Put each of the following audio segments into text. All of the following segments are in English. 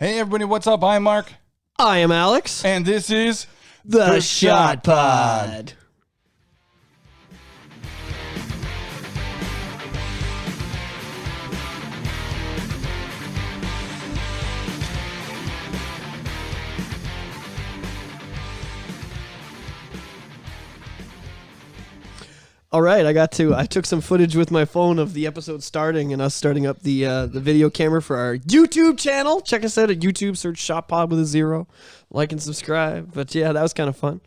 Hey everybody, what's up? I'm Mark. I am Alex. And this is The SH0T Pod. All right, I took some footage with my phone of the episode starting and us starting up the video camera for our YouTube channel. Check us out at YouTube, search SH0T Pod with a 0. Like and subscribe. But yeah, that was kind of fun.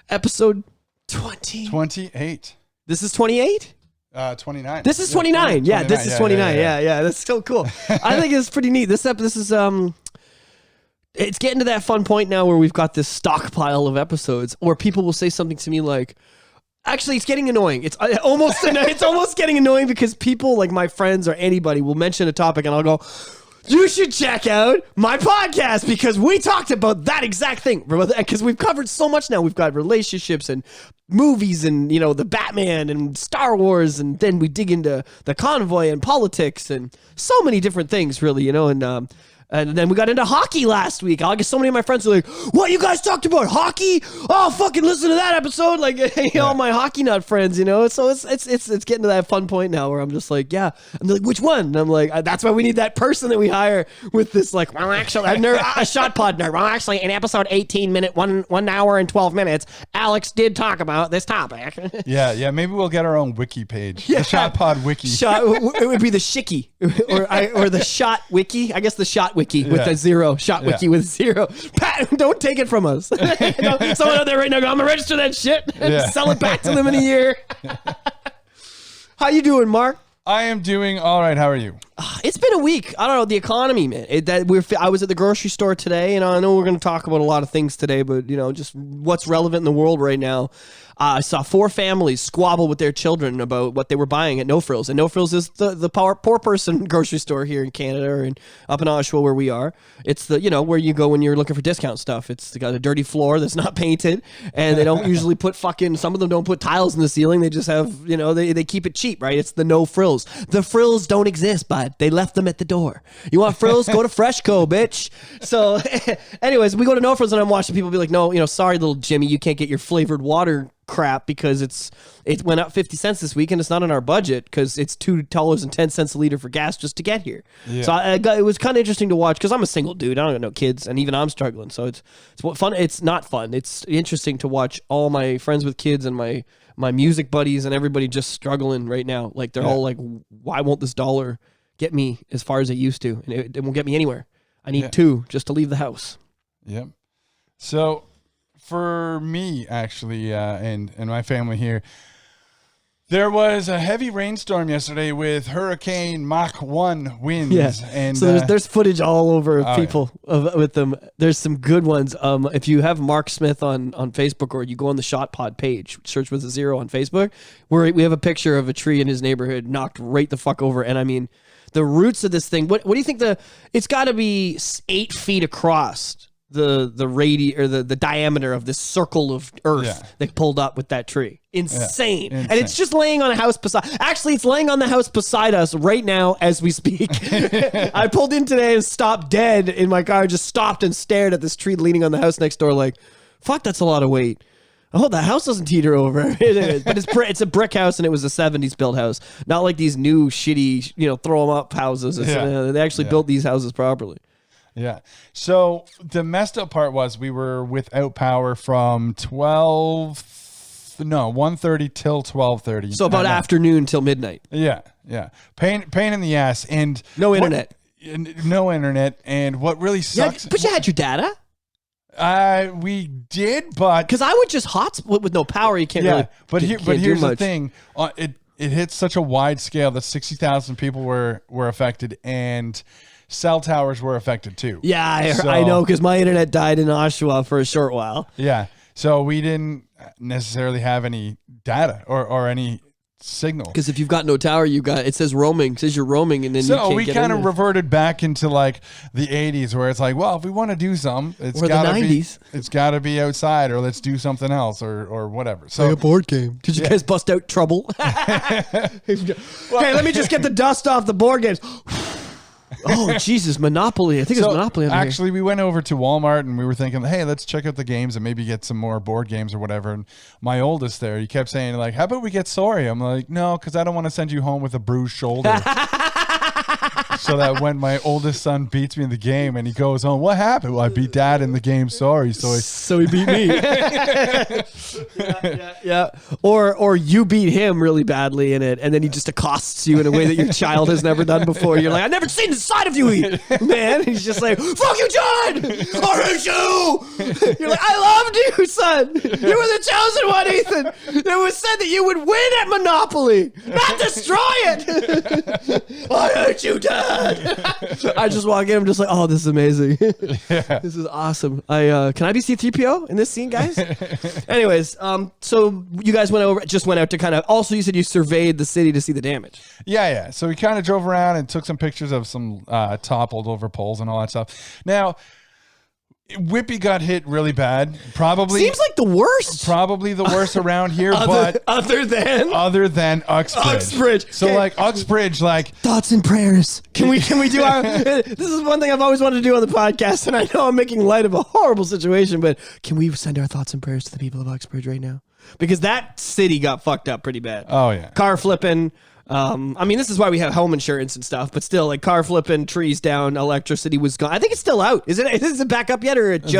Episode 28. This is 28? 29. This is 29. Yeah, this is 29. Yeah, that's so cool. I think it's pretty neat. This is it's getting to that fun point now where we've got this stockpile of episodes, or people will say something to me like, actually, it's getting annoying. It's almost getting annoying because people like my friends or anybody will mention a topic and I'll go, you should check out my podcast because we talked about that exact thing. Because we've covered so much now. We've got relationships and movies and, you know, the Batman and Star Wars. And then we dig into the convoy and politics and so many different things, really, you know, and then we got into hockey last week. I guess so many of my friends were like, what, you guys talked about hockey? Oh, fucking listen to that episode. Like, all my hockey nut friends, you know? So it's getting to that fun point now where I'm just like, yeah. And they're like, which one? And I'm like, that's why we need that person that we hire with this, like, well, actually, a SH0T Pod nerd. Well, actually, in episode 18 minute, 1 hour and 12 minutes, Alex did talk about this topic. Yeah. Maybe we'll get our own wiki page. Yeah. The SH0T Pod wiki. It would be the Shiki or the SH0T wiki. I guess the SH0T wiki with a 0. SH0T wiki with 0. Pat, don't take it from us. Someone out there right now go, I'm gonna register that shit and sell it back to them in a year. How you doing, Mark? I am doing all right. How are you? It's been a week. I don't know, the economy, man. I was at the grocery store today, and I know we're going to talk about a lot of things today, but, you know, just what's relevant in the world right now. I saw 4 families squabble with their children about what they were buying at No Frills. And No Frills is the poor person grocery store here in Canada and up in Oshawa where we are. It's the, you know, where you go when you're looking for discount stuff. It's got a dirty floor that's not painted, and they don't usually put some of them don't put tiles in the ceiling. They just have, you know, they keep it cheap, right? It's the No Frills. The frills don't exist, bud. They left them at the door. You want frills? Go to Freshco, bitch. So anyways, we go to No Frills and I'm watching people be like, no, you know, sorry, little Jimmy, you can't get your flavored water crap because it went up 50 cents this week and it's not in our budget because it's $2.10 a liter for gas just to get here. Yeah. So it was kind of interesting to watch because I'm a single dude. I don't got no kids and even I'm struggling. So it's fun. It's not fun. It's interesting to watch all my friends with kids and my music buddies and everybody just struggling right now. Like they're all like, why won't this dollar get me as far as it used to? And it won't get me anywhere. I need 2 just to leave the house. Yep. So for me, actually, and my family here, there was a heavy rainstorm yesterday with Hurricane Mach 1 winds. Yeah. And so there's footage all over people with them. There's some good ones. If you have Mark Smith on Facebook or you go on the SH0T Pod page, search with a 0 on Facebook, where we have a picture of a tree in his neighborhood knocked right the fuck over. And I mean, the roots of this thing, what do you think it's got to be 8 feet across the diameter of this circle of earth they pulled up with that tree. Insane. And it's just laying on a house it's laying on the house beside us right now as we speak. I pulled in today and stopped dead in my car, just stopped and stared at this tree leaning on the house next door like, fuck, that's a lot of weight. Oh, the house doesn't teeter over. It is, but it's a brick house and it was a 70s built house. Not like these new shitty, you know, throw them up houses. They actually built these houses properly. Yeah. So the messed up part was we were without power from 1:30 till 12:30. So about afternoon till midnight. Yeah. Pain in the ass and no internet. No internet. And what really sucks. Yeah, but you had your data. We did, but because I would just hotspot with no power. You can't really. But here's the thing. It hit such a wide scale that 60,000 people were affected and cell towers were affected too. Yeah, I know because my internet died in Oshawa for a short while. Yeah, so we didn't necessarily have any data or any signal. Because if you've got no tower, it says roaming. It says you're roaming, and then you can't we kind of reverted back into like the 80s, where it's like, well, if we want to do something, it's got to be 90s. It's got to be outside, or let's do something else, or whatever. So like a board game. Did you guys bust out Trouble? Hey, let me just get the dust off the board games. Oh, Jesus, Monopoly. I think it's Monopoly on actually, we went over to Walmart and we were thinking, hey, let's check out the games and maybe get some more board games or whatever. And my oldest there, he kept saying, like, how about we get Sorry? I'm like, no, because I don't want to send you home with a bruised shoulder. So that when my oldest son beats me in the game and he goes home, what happened? Well, I beat Dad in the game. Sorry. So he beat me. yeah. Or you beat him really badly in it, and then he just accosts you in a way that your child has never done before. You're like, I've never seen the side of you, man. He's just like, fuck you, John! I hate you! You're like, I loved you, son! You were the chosen one, Ethan! It was said that you would win at Monopoly, not destroy it! I hate you, Dad! I just walk in, I'm just like, oh, this is amazing. This is awesome. Can I be C-3PO in this scene, guys? Anyways, so you guys went out to kind of, also you said you surveyed the city to see the damage. Yeah. So we kind of drove around and took some pictures of some toppled over poles and all that stuff. Now, Whippy got hit really bad. Probably seems like the worst. Probably the worst around here, other than Uxbridge. So like Uxbridge, like thoughts and prayers. Can we do our? This is one thing I've always wanted to do on the podcast, and I know I'm making light of a horrible situation, but can we send our thoughts and prayers to the people of Uxbridge right now? Because that city got fucked up pretty bad. Oh yeah, car flipping. I mean, this is why we have home insurance and stuff, but still, like car flipping, trees down, electricity was gone. I think it's still out. Is it back up yet, or it's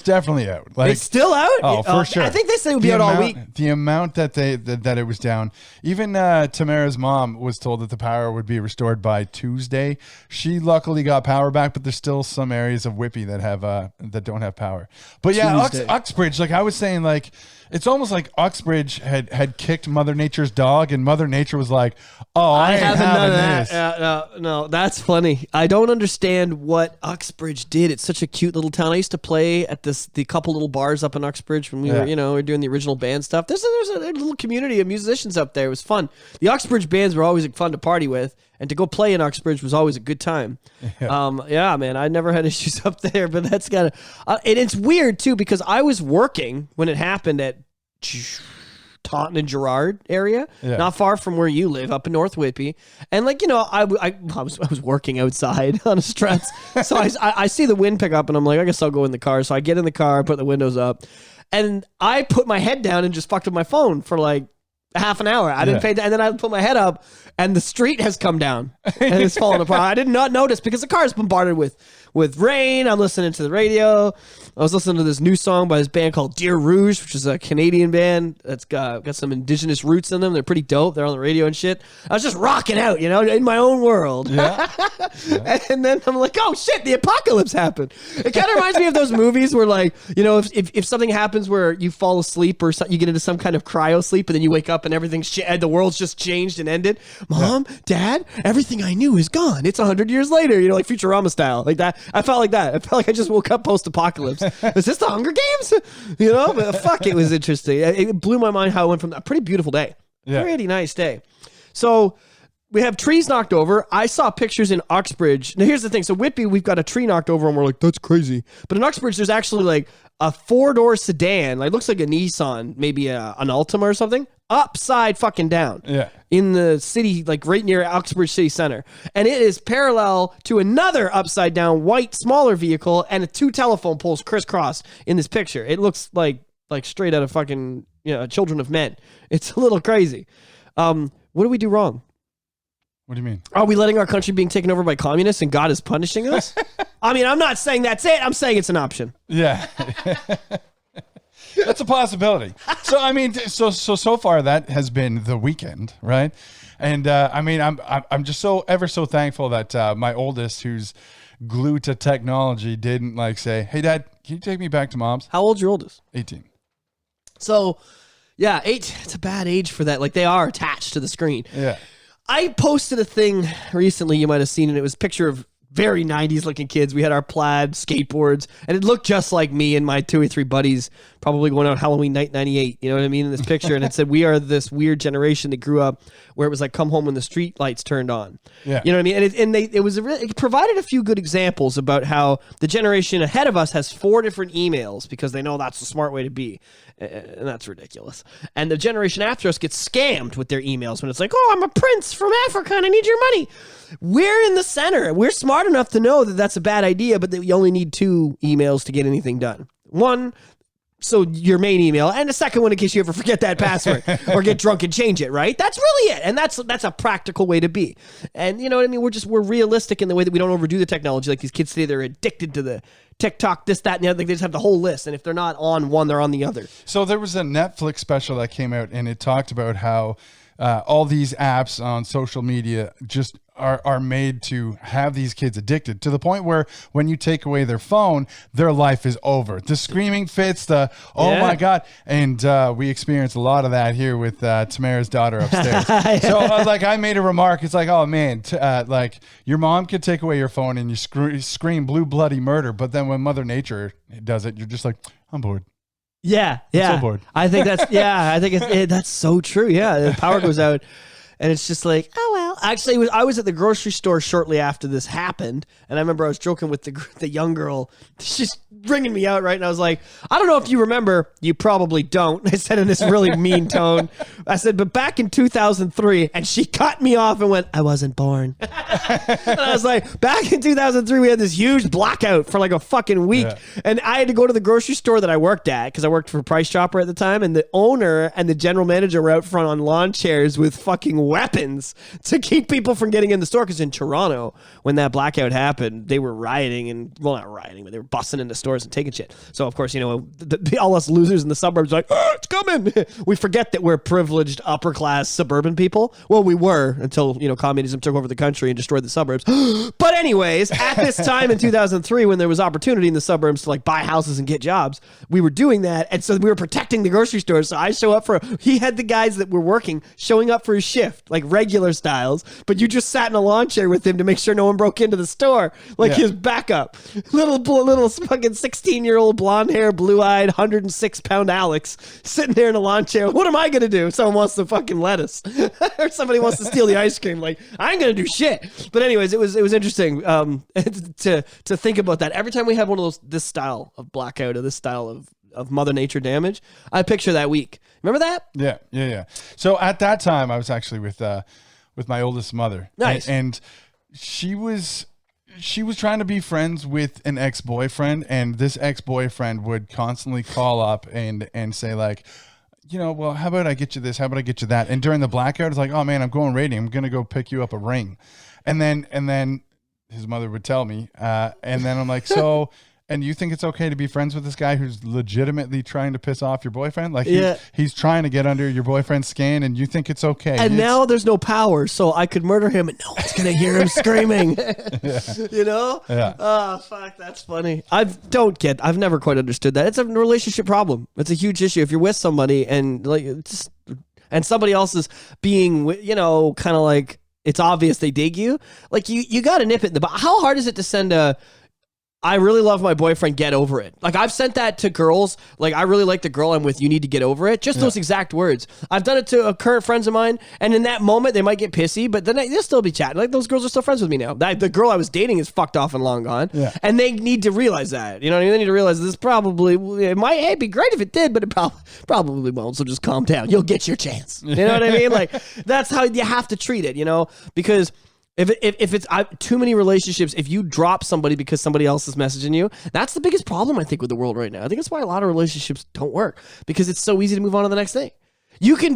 definitely out? Like, it's still out. Oh, for sure. I think they said it would be out all week. The amount that it was down. Even Tamara's mom was told that the power would be restored by Tuesday. She luckily got power back, but there's still some areas of Whippy that have that don't have power. But yeah, Uxbridge. Like I was saying, like. It's almost like Uxbridge had kicked Mother Nature's dog, and Mother Nature was like, "Oh, I ain't having none of this." No, that's funny. I don't understand what Uxbridge did. It's such a cute little town. I used to play at the couple little bars up in Uxbridge when we were doing the original band stuff. There's a little community of musicians up there. It was fun. The Uxbridge bands were always fun to party with, and to go play in Uxbridge was always a good time. Yeah, man, I never had issues up there, but that's gotta. And it's weird too because I was working when it happened at Taunton and Girard area, not far from where you live, up in North Whippy. And like, I was working outside on a struts. So I see the wind pick up and I'm like, I guess I'll go in the car. So I get in the car, put the windows up, and I put my head down and just fucked with my phone for like half an hour. I didn't pay and then I put my head up and the street has come down and it's fallen apart. I did not notice because the car is bombarded with rain. I'm listening to the radio. I was listening to this new song by this band called Deer Rouge, which is a Canadian band that's got some indigenous roots in them. They're pretty dope. They're on the radio and shit. I was just rocking out, in my own world. Yeah. And then I'm like, oh shit, the apocalypse happened. It kind of reminds me of those movies where like, if something happens where you fall asleep or you get into some kind of cryo sleep and then you wake up and the world's just changed and ended. Mom, Dad, everything I knew is gone. It's 100 years later, like Futurama style, like that. I felt like that. I felt like I just woke up post-apocalypse. Is this the Hunger Games? But fuck, it was interesting. It blew my mind how it went from a pretty beautiful day. Yeah. Pretty nice day. So we have trees knocked over. I saw pictures in Uxbridge. Now here's the thing. So Whippy, we've got a tree knocked over and we're like, that's crazy. But in Uxbridge, there's actually like a 4-door sedan. Like looks like a Nissan, maybe an Altima or something. Upside fucking down. Yeah. In the city, like right near Uxbridge City Center. And it is parallel to another upside down white, smaller vehicle and 2 telephone poles crisscross in this picture. It looks like straight out of fucking, Children of Men. It's a little crazy. What do we do wrong? What do you mean? Are we letting our country being taken over by communists and God is punishing us? I mean, I'm not saying that's it. I'm saying it's an option. Yeah. That's a possibility. So I mean, so far that has been the weekend, right? And I mean, I'm just ever so thankful that my oldest, who's glued to technology, didn't like say, "Hey, Dad, can you take me back to Mom's?" How old's your oldest? 18. So, yeah, 8. It's a bad age for that. Like they are attached to the screen. Yeah. I posted a thing recently. You might have seen it. It was a picture of very 90s looking kids. We had our plaid skateboards and it looked just like me and my 2 or 3 buddies probably going out Halloween night 98. You know what I mean? In this picture. And it said, we are this weird generation that grew up where it was like, come home when the street lights turned on. Yeah. You know what I mean? And it provided a few good examples about how the generation ahead of us has 4 different emails because they know that's the smart way to be. And that's ridiculous. And the generation after us gets scammed with their emails when it's like, oh, I'm a prince from Africa and I need your money. We're in the center. We're smart smart enough to know that that's a bad idea, but that you only need 2 emails to get anything done. One, so your main email, and a second one in case you ever forget that password or get drunk and change it, right? That's really it. And that's a practical way to be. And you know what I mean? We're realistic in the way that we don't overdo the technology. Like these kids today, they're addicted to the TikTok, this, that, and the other. They just have the whole list. And if they're not on one, they're on the other. So there was a Netflix special that came out, and it talked about how all these apps on social media just are made to have these kids addicted to the point where when you take away their phone, their life is over. The screaming fits, my God. And we experienced a lot of that here with Tamara's daughter upstairs. So I made a remark. It's like, oh man, like your mom could take away your phone and you scream blue bloody murder. But then when Mother Nature does it, you're just like, I'm bored. Yeah. I'm so bored. I think that's so true. Yeah. The power goes out. And it's just like, oh, well. Actually, I was at the grocery store shortly after this happened. And I remember I was joking with the young girl. She's bringing me out, right? And I was like, I don't know if you remember. You probably don't. I said in this really mean tone. I said, but back in 2003. And she cut me off and went, I wasn't born. And I was like, back in 2003, we had this huge blackout for like a fucking week. Yeah. And I had to go to the grocery store that I worked at because I worked for Price Chopper at the time. And the owner and the general manager were out front on lawn chairs with fucking weapons to keep people from getting in the store. Because in Toronto, when that blackout happened, they were rioting and, well, not rioting, but they were busting into stores and taking shit. So, of course, you know, all us losers in the suburbs are like, oh, it's coming. We forget that we're privileged upper class suburban people. Well, we were until, you know, communism took over the country and destroyed the suburbs. But anyways, at this time in 2003, when there was opportunity in the suburbs to like buy houses and get jobs, we were doing that. And so we were protecting the grocery stores. So I show up he had the guys that were working showing up for his shift, like regular styles, but you just sat in a lawn chair with him to make sure no one broke into the store, like his backup. Little fucking 16-year-old blonde hair, blue-eyed, 106-pound Alex sitting there in a lawn chair. What am I going to do? Someone wants the fucking lettuce or somebody wants to steal the ice cream. Like, I ain't going to do shit. But anyways, it was interesting to think about that. Every time we had one of this style of blackout or this style of Mother Nature damage, I picture that week. Remember that? Yeah. So at that time, I was actually with my oldest mother. Nice. And she was trying to be friends with an ex-boyfriend, and this ex-boyfriend would constantly call up and say like, you know, well, how about I get you this? How about I get you that? And during the blackout, it's like, oh man, I'm going raiding. I'm going to go pick you up a ring. And then his mother would tell me, and then I'm like, so, and you think it's okay to be friends with this guy who's legitimately trying to piss off your boyfriend? Like he's trying to get under your boyfriend's skin, and you think it's okay. And now there's no power, so I could murder him and no one's going to hear him screaming. You know? Yeah. Oh, fuck, that's funny. I've never quite understood that. It's a relationship problem. It's a huge issue. If you're with somebody and and somebody else is being, you know, kind of like, it's obvious they dig you, like you got to nip it in the butt. How hard is it to send I really love my boyfriend, get over it? Like, I've sent that to girls. Like, I really like the girl I'm with. You need to get over it. Just those exact words. I've done it to current friends of mine. And in that moment, they might get pissy, but then they'll still be chatting. Like, those girls are still friends with me now. The girl I was dating is fucked off and long gone. Yeah. And they need to realize that. You know what I mean? They need to realize this it might be great if it did, but it probably won't. So just calm down. You'll get your chance. You know what I mean? Like, that's how you have to treat it, you know? Because if it's too many relationships, if you drop somebody because somebody else is messaging you, that's the biggest problem, I think, with the world right now. I think that's why a lot of relationships don't work, because it's so easy to move on to the next thing. You can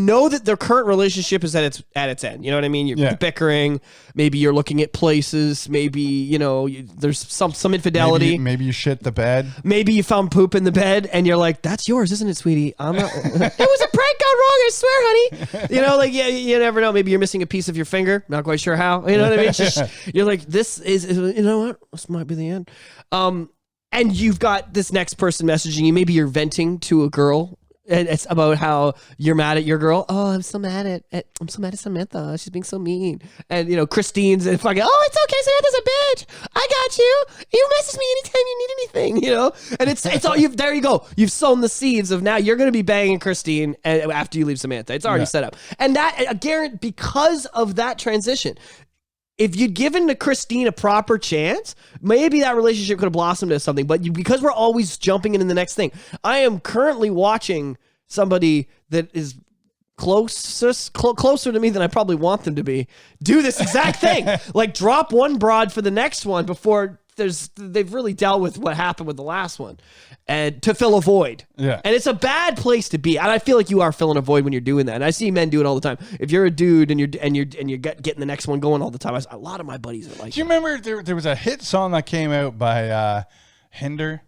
know that their current relationship is at its end. You know what I mean? You're bickering. Maybe you're looking at places. Maybe, you know, there's some infidelity. Maybe you shit the bed. Maybe you found poop in the bed and you're like, that's yours, isn't it, sweetie? I'm not. It was a prank gone wrong, I swear, honey. You know, like, yeah, you never know. Maybe you're missing a piece of your finger. Not quite sure how. You know what I mean? You're like, this is, you know what? This might be the end. And you've got this next person messaging you. Maybe you're venting to a girl. And it's about how you're mad at your girl. Oh, I'm so mad at Samantha. She's being so mean. And, you know, Christine's fucking, oh, it's okay, Samantha's a bitch. I got you. You message me anytime you need anything, you know? And it's all there you go. You've sown the seeds of now you're going to be banging Christine after you leave Samantha. It's already set up. And that, again, because of that transition, if you'd given to Christine a proper chance, maybe that relationship could have blossomed into something. But because we're always jumping into the next thing, I am currently watching somebody that is closer to me than I probably want them to be, do this exact thing. Like drop one broad for the next one before they've really dealt with what happened with the last one, and to fill a void. Yeah. And it's a bad place to be. And I feel like you are filling a void when you're doing that. And I see men do it all the time. If you're a dude and you're getting the next one going all the time, a lot of my buddies are like, do you remember there was a hit song that came out by Hinder?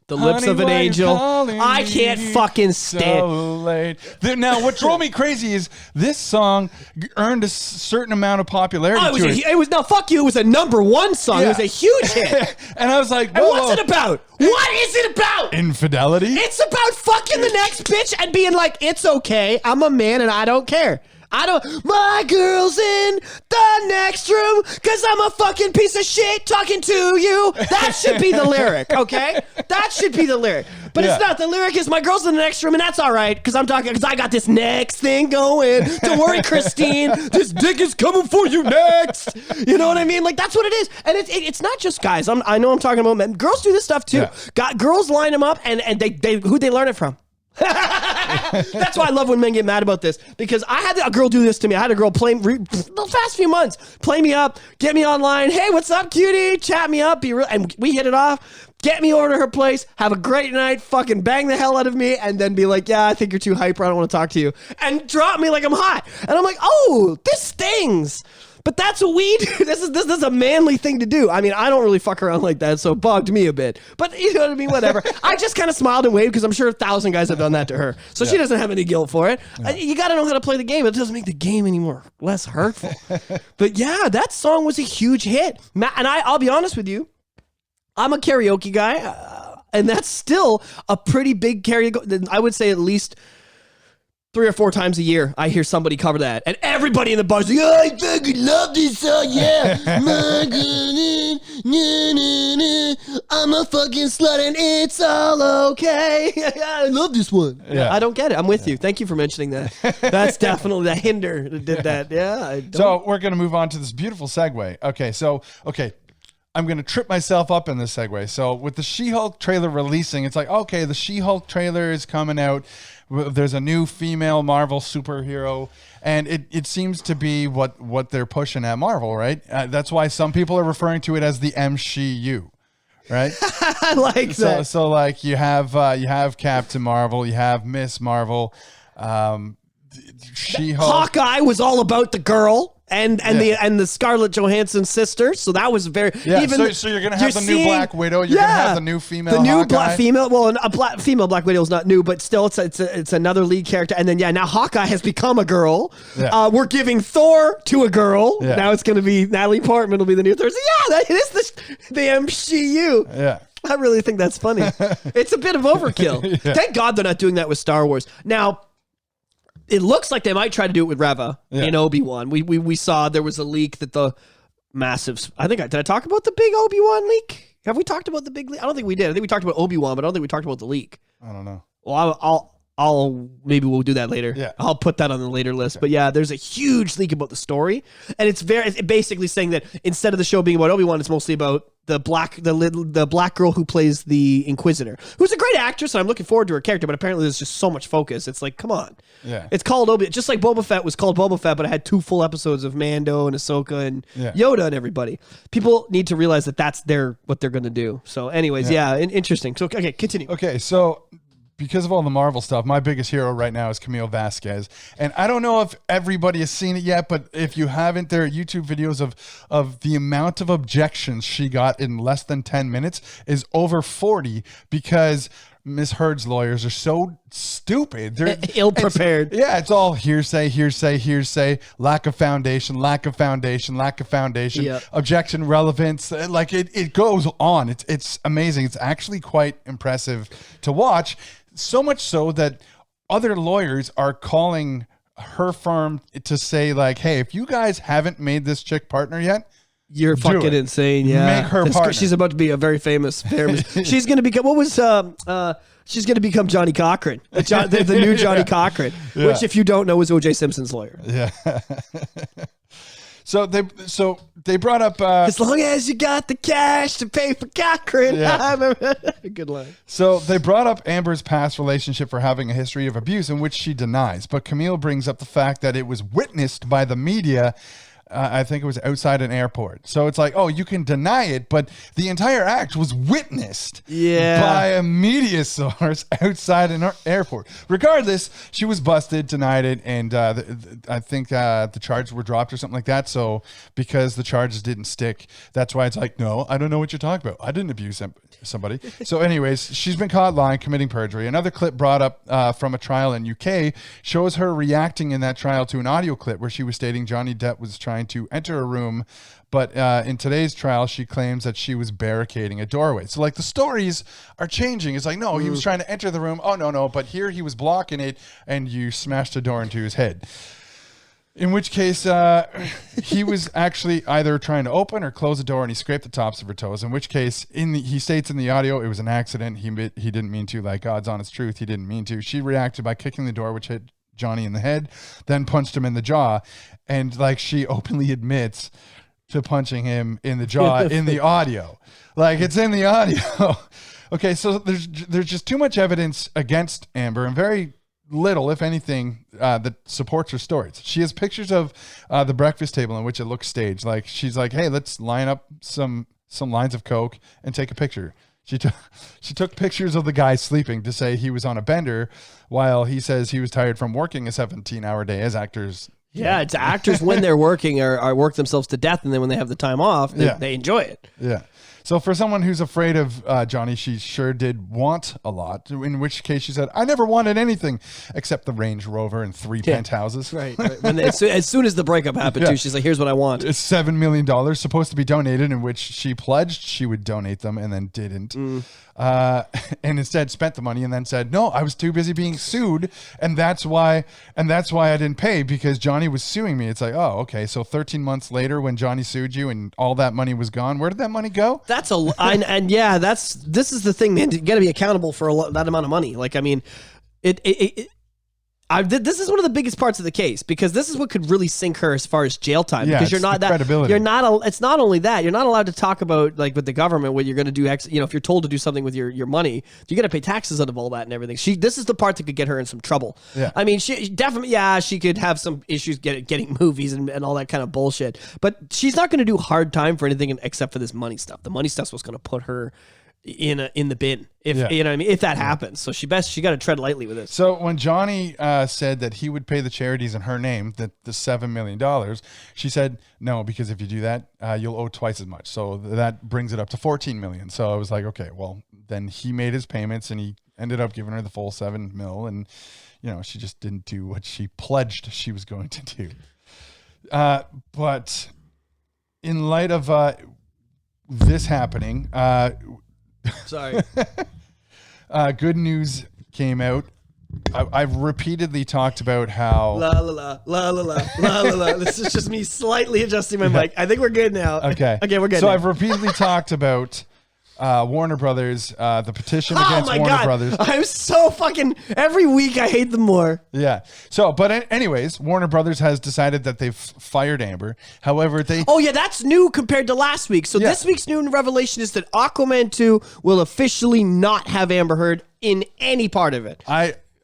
The Lips of an Angel. I can't fucking stand. So late. Now, what drove me crazy is this song earned a certain amount of popularity. It was no, fuck you. It was a #1 song. Yeah. It was a huge hit. And I was like, whoa, what's it about? What is it about? Infidelity. It's about fucking the next bitch and being like, it's okay. I'm a man and I don't care. My girl's in the next room because I'm a fucking piece of shit talking to you. That should be the lyric, okay? That should be the lyric. But it's not. The lyric is my girl's in the next room and that's all right because because I got this next thing going. Don't worry, Christine. This dick is coming for you next. You know what I mean? Like, that's what it is. And it's not just guys. I know I'm talking about men. Girls do this stuff too. Yeah. Girls line them up and who'd they learn it from? That's why I love when men get mad about this, because I had a girl do this to me. I had a girl play the past few months, play me up, get me online. Hey, what's up, cutie? Chat me up, be real, and we hit it off. Get me over to her place, have a great night, fucking bang the hell out of me, and then be like, yeah, I think you're too hyper. I don't want to talk to you, and drop me like I'm hot. And I'm like, oh, this stings. But that's what we do. This is a manly thing to do. I mean, I don't really fuck around like that, so it bugged me a bit. But you know what I mean? Whatever. I just kind of smiled and waved because I'm sure 1,000 guys have done that to her. So she doesn't have any guilt for it. You got to know how to play the game. It doesn't make the game any less hurtful. But yeah, that song was a huge hit. And I'll be honest with you. I'm a karaoke guy, and that's still a pretty big karaoke. I would say at least 3 or 4 times a year, I hear somebody cover that. And everybody in the bar is like, oh, I fucking love this song, yeah. I'm a fucking slut and it's all okay. I love this one. Yeah. I don't get it. I'm with you. Thank you for mentioning that. That's definitely the Hinder that did that. Yeah. So we're going to move on to this beautiful segue. Okay. I'm going to trip myself up in this segue. So with the She-Hulk trailer releasing, it's like, okay, the She-Hulk trailer is coming out. There's a new female Marvel superhero, and it seems to be what they're pushing at Marvel, right? That's why some people are referring to it as the MCU, right? I like that. So like you have Captain Marvel, you have Miss Marvel, She-Hulk. Hawkeye was all about the girl. And the Scarlett Johansson sister, so that was very so you're gonna have the new Black Widow, you're gonna have the new female, female Black Widow is not new, but still it's another lead character. And then now Hawkeye has become a girl. We're giving Thor to a girl. Now it's gonna be Natalie Portman will be the new Thor. So that is the MCU. Yeah. I really think that's funny. It's a bit of overkill. Thank God they're not doing that with Star Wars now. It looks like they might try to do it with Reva in Obi-Wan. We saw there was a leak that the massive... did I talk about the big Obi-Wan leak? Have we talked about the big leak? I don't think we did. I think we talked about Obi-Wan, but I don't think we talked about the leak. I don't know. Well, maybe we'll do that later. Yeah. I'll put that on the later list. But yeah, there's a huge leak about the story. And it's basically saying that instead of the show being about Obi-Wan, it's mostly about the black girl who plays the Inquisitor, who's a great actress, and I'm looking forward to her character, but apparently there's just so much focus. It's like, come on. Yeah. It's called Obi, just like Boba Fett was called Boba Fett, but it had 2 full episodes of Mando and Ahsoka and Yoda and everybody. People need to realize that that's what they're going to do. So anyways, interesting. So, okay, continue. Okay, so... because of all the Marvel stuff, my biggest hero right now is Camille Vasquez. And I don't know if everybody has seen it yet, but if you haven't, there are YouTube videos of the amount of objections she got in less than 10 minutes is over 40 because Ms. Heard's lawyers are so stupid. They're ill-prepared. It's all hearsay, lack of foundation, objection, relevance. Like it goes on. It's amazing. It's actually quite impressive to watch. So much so that other lawyers are calling her firm to say like, hey, if you guys haven't made this chick partner yet, you're fucking insane. Yeah. Make her partner. She's about to be a very famous. She's going to become, she's going to become Johnny Cochran, the new Johnny Cochran, which if you don't know is O.J. Simpson's lawyer. Yeah. So they brought up As long as you got the cash to pay for Cochran. Yeah. Good line. So they brought up Amber's past relationship for having a history of abuse, in which she denies. But Camille brings up the fact that it was witnessed by the media. I think it was outside an airport. So it's like, oh, you can deny it, but the entire act was witnessed by a media source outside an airport. Regardless, she was busted, denied it, and I think the charges were dropped or something like that. So because the charges didn't stick, that's why it's like, no, I don't know what you're talking about. I didn't abuse somebody. So anyways, she's been caught lying, committing perjury. Another clip brought up from a trial in UK shows her reacting in that trial to an audio clip where she was stating Johnny Depp was trying to enter a room, but in today's trial she claims that she was barricading a doorway. So like the stories are changing. It's like, no, he was trying to enter the room. Oh no, but here he was blocking it and you smashed a door into his head. In which case, he was actually either trying to open or close the door, and he scraped the tops of her toes. In which case, he states in the audio it was an accident. He didn't mean to. Like God's honest truth, he didn't mean to. She reacted by kicking the door, which hit Johnny in the head, then punched him in the jaw, and like she openly admits to punching him in the jaw in the audio. Like it's in the audio. Okay, so there's just too much evidence against Amber, and very little, if anything, that supports her stories. She has pictures of the breakfast table in which it looks staged. Like she's like, hey, let's line up some lines of coke and take a picture. She took pictures of the guy sleeping to say he was on a bender, while he says he was tired from working a 17-hour day, as actors. Yeah, it's actors when they're working or work themselves to death, and then when they have the time off, they enjoy it. Yeah. So for someone who's afraid of Johnny, she sure did want a lot, in which case she said, I never wanted anything except the Range Rover and 3 penthouses. Right. As soon as the breakup happened, too, she's like, here's what I want. It's $7 million supposed to be donated, in which she pledged she would donate them and then didn't. And instead spent the money and then said, no, I was too busy being sued. And that's why I didn't pay, because Johnny was suing me. It's like, oh, okay. So 13 months later, when Johnny sued you and all that money was gone, where did that money go? This is the thing, man. You got to be accountable for that amount of money. Like, I mean, this is one of the biggest parts of the case, because this is what could really sink her as far as jail time. Yeah, because you're not that credibility. It's not only that you're not allowed to talk about, like, with the government what you're going to do. If you're told to do something with your money, you got to pay taxes out of all that and everything. This is the part that could get her in some trouble. Yeah. I mean, she definitely, she could have some issues getting movies and all that kind of bullshit. But she's not going to do hard time for anything except for this money stuff. The money stuff's what's going to put her in the bin, you know what I mean, if that happens. So she got to tread lightly with it. So when Johnny said that he would pay the charities in her name, the $7 million, she said no, because if you do that, you'll owe twice as much. So that brings it up to $14 million. So I was like, okay, well then he made his payments and he ended up giving her the full $7 million, and she just didn't do what she pledged she was going to do. But in light of this happening, Sorry. good news came out. I've repeatedly talked about how la la la la la la la la. This is just me slightly adjusting my mic. I think we're good now. Okay, we're good. So now. I've repeatedly talked about Warner Brothers, the petition against Warner Brothers. I'm so fucking, every week I hate them more. Yeah. So, but anyways, Warner Brothers has decided that they've fired Amber. However, that's new compared to last week. So this week's new revelation is that Aquaman 2 will officially not have Amber Heard in any part of it.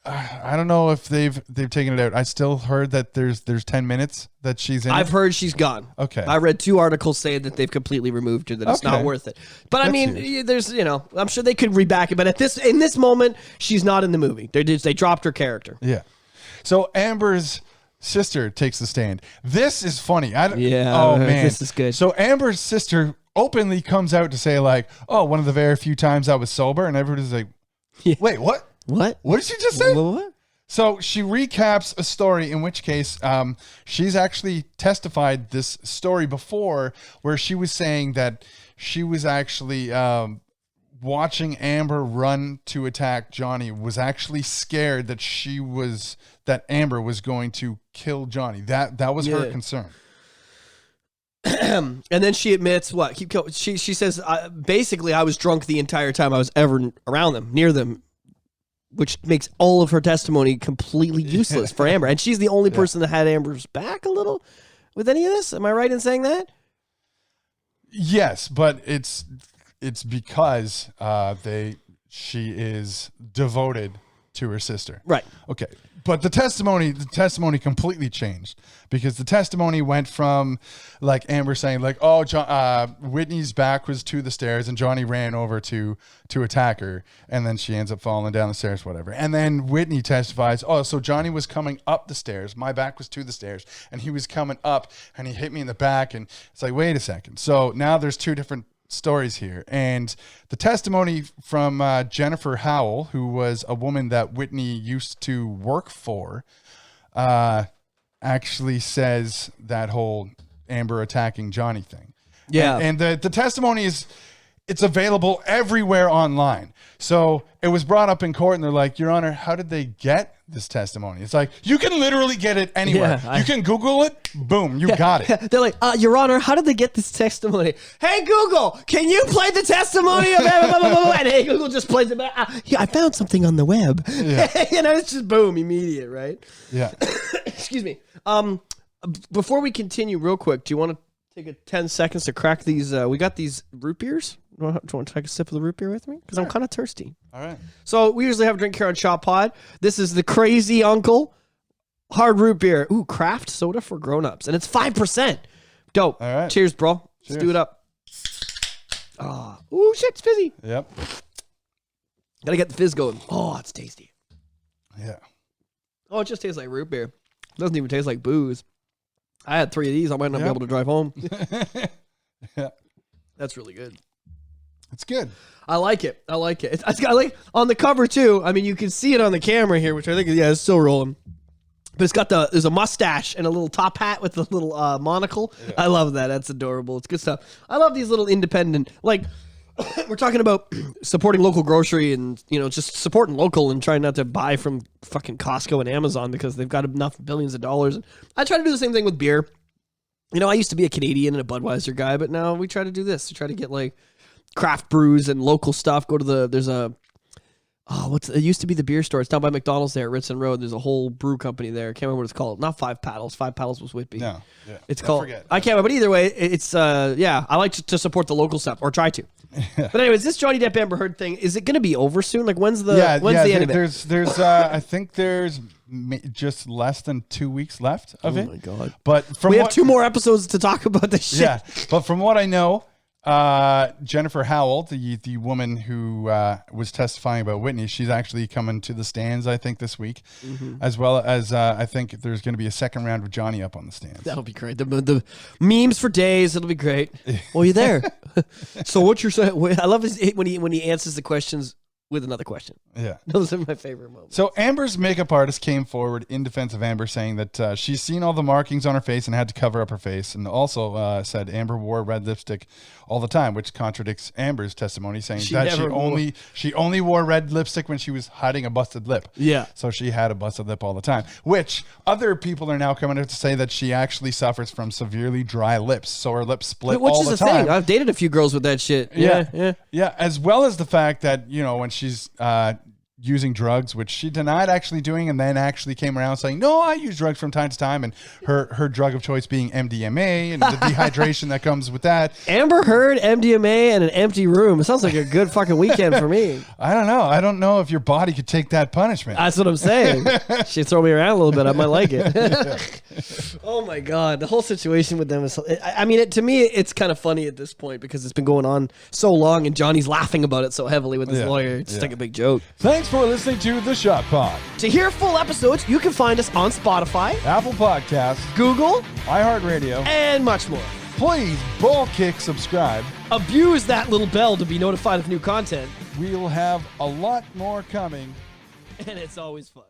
I don't know if they've taken it out. I still heard that there's 10 minutes that she's in. I've heard she's gone. Okay. I read 2 articles saying that they've completely removed her, that it's not worth it. But I mean, there's, I'm sure they could reback it, but in this moment, she's not in the movie. They dropped her character. Yeah. So Amber's sister takes the stand. This is funny. Oh man, this is good. So Amber's sister openly comes out to say, like, oh, one of the very few times I was sober, and everybody's like, wait, what? What? What did she just say? What? So she recaps a story, in which case she's actually testified this story before, where she was saying that she was actually watching Amber run to attack Johnny, was actually scared that Amber was going to kill Johnny. That was her concern. And then she admits what? She says, basically, I was drunk the entire time I was ever around them, near them, which makes all of her testimony completely useless for Amber. And she's the only person that had Amber's back a little. with any of this? Am I right in saying that? Yes, but it's because she is devoted to her sister. Right. Okay. But the testimony completely changed, because the testimony went from like Amber saying like, oh, Whitney's back was to the stairs and Johnny ran over to attack her, and then she ends up falling down the stairs, whatever. And then Whitney testifies, oh, so Johnny was coming up the stairs, my back was to the stairs, and he was coming up and he hit me in the back, and it's like, wait a second. So now there's two different stories here, and the testimony from Jennifer Howell, who was a woman that Whitney used to work for, actually says that whole Amber attacking Johnny thing. Yeah, and the testimony it's available everywhere online. So it was brought up in court, and they're like, Your Honor, how did they get this testimony? It's like, you can literally get it anywhere. You can Google it, boom, you got it. They're like, Your Honor, how did they get this testimony? Hey, Google, can you play the testimony of and hey, Google just plays it back. I found something on the web. Yeah. It's just boom, immediate, right? Yeah. Excuse me. Before we continue, real quick, do you want to take a 10 seconds to crack these? We got these root beers. Do you want to take a sip of the root beer with me? Because I'm kind of thirsty. All right. So we usually have a drink here on SH0T Pod. This is the Crazy Uncle hard root beer. Ooh, craft soda for grown-ups. And it's 5%. Dope. All right. Cheers, bro. Cheers. Let's do it up. Ooh, shit, it's fizzy. Yep. Gotta get the fizz going. Oh, it's tasty. Yeah. Oh, it just tastes like root beer. It doesn't even taste like booze. I had 3 of these. I might not be able to drive home. Yeah. That's really good. It's good. I like it. It's got like on the cover too. I mean, you can see it on the camera here, which I think it's still rolling. But it's got there's a mustache and a little top hat with a little monocle. Yeah. I love that. That's adorable. It's good stuff. I love these little independent, like we're talking about supporting local grocery and, just supporting local and trying not to buy from fucking Costco and Amazon because they've got enough billions of dollars. I try to do the same thing with beer. I used to be a Canadian and a Budweiser guy, but now we try to do this. We try to get like craft brews and local stuff. Go to it used to be the beer store. It's down by McDonald's there at Ritson Road. There's a whole brew company there. I can't remember what it's called. Not Five Paddles. Five Paddles was Whitby. No. Yeah. It's called. I can't remember. But either way, it's I like to support the local stuff, or try to. But anyways, this Johnny Depp Amber Heard thing, is it going to be over soon? Like when's the end of it? There's I think there's just less than 2 weeks left of it. Oh my god! But we have 2 more episodes to talk about this shit. Yeah, but from what I know, Jennifer Howell, the woman who was testifying about Whitney, she's actually coming to the stands, I think, this week, as well as I think there's going to be a second round with Johnny up on the stands. That'll be great. The memes for days. It'll be great. Well, you're there. So what you're saying? I love when he answers the questions with another question. Yeah. Those are my favorite moments. So Amber's makeup artist came forward in defense of Amber, saying that she's seen all the markings on her face and had to cover up her face, and also said Amber wore red lipstick all the time, which contradicts Amber's testimony, saying she only wore red lipstick when she was hiding a busted lip. Yeah. So she had a busted lip all the time, which other people are now coming out to say that she actually suffers from severely dry lips, so her lips split all the time. Which is the thing. I've dated a few girls with that shit. Yeah. As well as the fact that, when she's using drugs, which she denied actually doing, and then actually came around saying, no, I use drugs from time to time, and her drug of choice being MDMA and the dehydration that comes with that. Amber Heard, MDMA, and an empty room. It sounds like a good fucking weekend for me. I don't know. I don't know if your body could take that punishment. That's what I'm saying. She throw me around a little bit. I might like it. Oh my God. The whole situation with them is, to me, it's kind of funny at this point because it's been going on so long and Johnny's laughing about it so heavily with his lawyer. It's like a big joke. Thanks for listening to the SH0T Pod. To hear full episodes, you can find us on Spotify, Apple Podcasts, Google, iHeartRadio, and much more. Please ball kick subscribe. Abuse that little bell to be notified of new content. We'll have a lot more coming. And it's always fun.